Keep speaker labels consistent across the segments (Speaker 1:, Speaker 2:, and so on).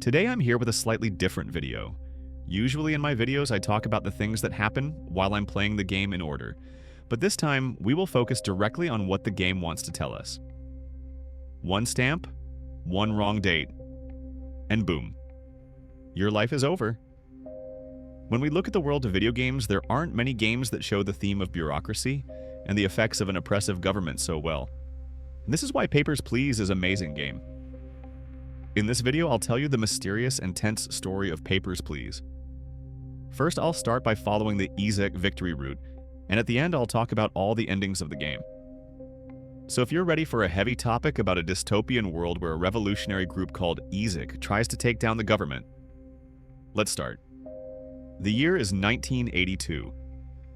Speaker 1: Today I'm here with a slightly different video. Usually in my videos I talk about the things that happen while I'm playing the game in order, but this time we will focus directly on what the game wants to tell us. One stamp, one wrong date, and boom. Your life is over. When we look at the world of video games, there aren't many games that show the theme of bureaucracy and the effects of an oppressive government so well. And this is why Papers, Please is an amazing game. In this video, I'll tell you the mysterious and tense story of Papers, Please. First, I'll start by following the Izek victory route, and at the end, I'll talk about all the endings of the game. So if you're ready for a heavy topic about a dystopian world where a revolutionary group called Izek tries to take down the government, let's start. The year is 1982.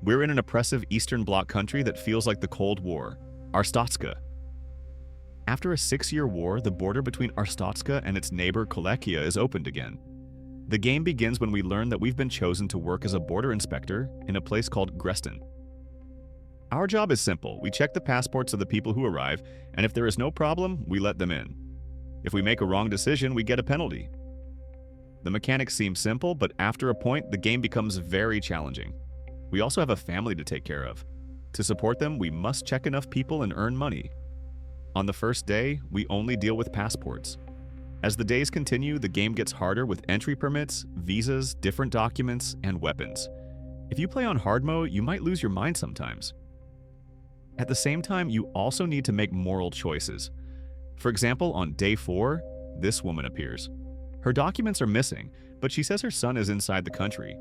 Speaker 1: We're in an oppressive Eastern Bloc country that feels like the Cold War, Arstotzka. After a 6-year war, the border between Arstotzka and its neighbor Kolechia is opened again. The game begins when we learn that we've been chosen to work as a border inspector in a place called Grestin. Our job is simple. We check the passports of the people who arrive, and if there is no problem, we let them in. If we make a wrong decision, we get a penalty. The mechanics seem simple, but after a point, the game becomes very challenging. We also have a family to take care of. To support them, we must check enough people and earn money. On the first day, we only deal with passports. As the days continue, the game gets harder with entry permits, visas, different documents, and weapons. If you play on hard mode, you might lose your mind sometimes. At the same time, you also need to make moral choices. For example, on day 4, this woman appears. Her documents are missing, but she says her son is inside the country.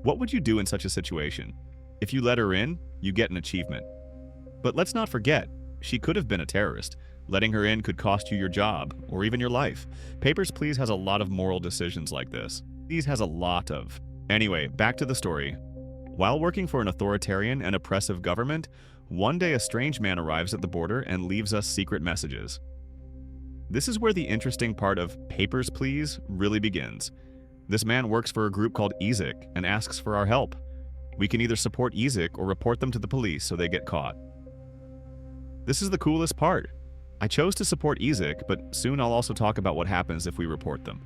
Speaker 1: What would you do in such a situation? If you let her in, you get an achievement. But let's not forget, she could have been a terrorist. Letting her in could cost you your job, or even your life. Papers, Please has a lot of moral decisions like this. These has a lot of. Anyway, back to the story. While working for an authoritarian and oppressive government, one day a strange man arrives at the border and leaves us secret messages. This is where the interesting part of Papers, Please really begins. This man works for a group called Izek and asks for our help. We can either support Izek or report them to the police so they get caught. This is the coolest part. I chose to support Izek, but soon I'll also talk about what happens if we report them.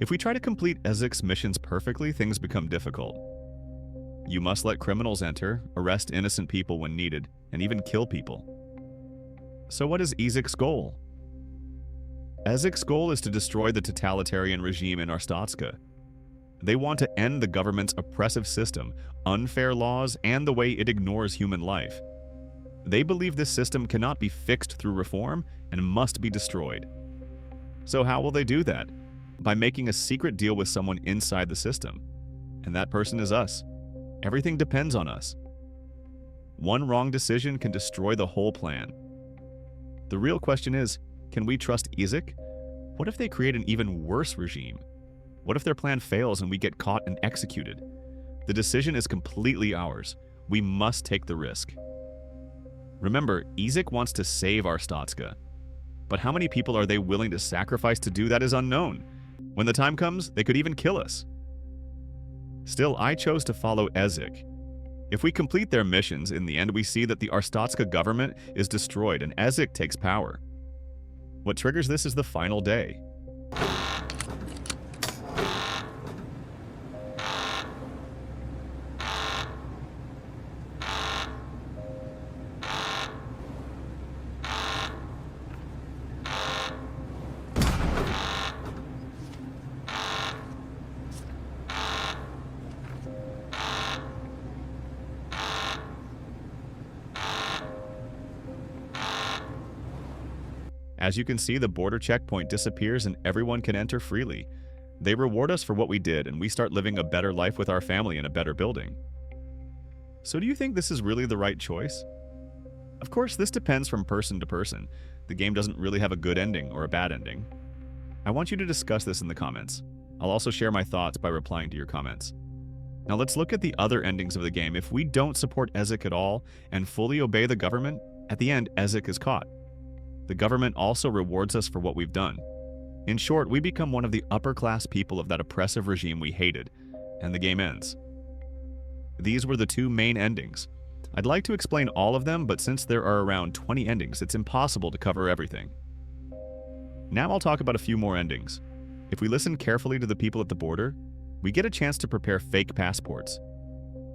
Speaker 1: If we try to complete Izek's missions perfectly, things become difficult. You must let criminals enter, arrest innocent people when needed, and even kill people. So what is Izek's goal? Izek's goal is to destroy the totalitarian regime in Arstotzka. They want to end the government's oppressive system, unfair laws, and the way it ignores human life. They believe this system cannot be fixed through reform and must be destroyed. So how will they do that? By making a secret deal with someone inside the system. And that person is us. Everything depends on us. One wrong decision can destroy the whole plan. The real question is, can we trust Izek? What if they create an even worse regime? What if their plan fails and we get caught and executed? The decision is completely ours. We must take the risk. Remember, Izek wants to save Arstotzka. But how many people are they willing to sacrifice to do that is unknown. When the time comes, they could even kill us. Still, I chose to follow Izek. If we complete their missions, in the end we see that the Arstotzka government is destroyed and Izek takes power. What triggers this is the final day. As you can see, the border checkpoint disappears and everyone can enter freely. They reward us for what we did, and we start living a better life with our family in a better building. So do you think this is really the right choice? Of course, this depends from person to person. The game doesn't really have a good ending or a bad ending. I want you to discuss this in the comments. I'll also share my thoughts by replying to your comments. Now let's look at the other endings of the game. If we don't support Izek at all and fully obey the government, at the end, Izek is caught. The government also rewards us for what we've done. In short, we become one of the upper-class people of that oppressive regime we hated, and the game ends. These were the two main endings. I'd like to explain all of them, but since there are around 20 endings, it's impossible to cover everything. Now I'll talk about a few more endings. If we listen carefully to the people at the border, we get a chance to prepare fake passports.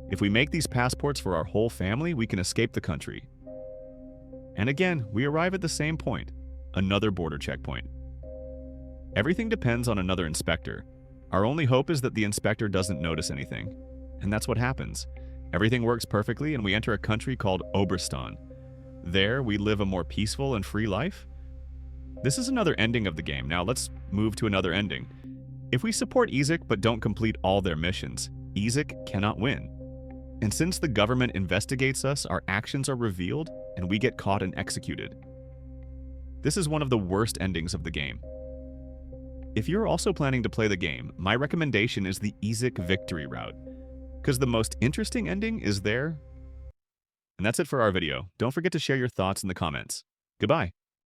Speaker 1: If we make these passports for our whole family, we can escape the country. And again, we arrive at the same point, another border checkpoint. Everything depends on another inspector. Our only hope is that the inspector doesn't notice anything. And that's what happens. Everything works perfectly and we enter a country called Oberstan. There, we live a more peaceful and free life. This is another ending of the game. Now let's move to another ending. If we support Ezek but don't complete all their missions, Ezek cannot win. And since the government investigates us, our actions are revealed and we get caught and executed. This is one of the worst endings of the game. If you're also planning to play the game, my recommendation is the Ezek victory route, because the most interesting ending is there. And that's it for our video. Don't forget to share your thoughts in the comments. Goodbye.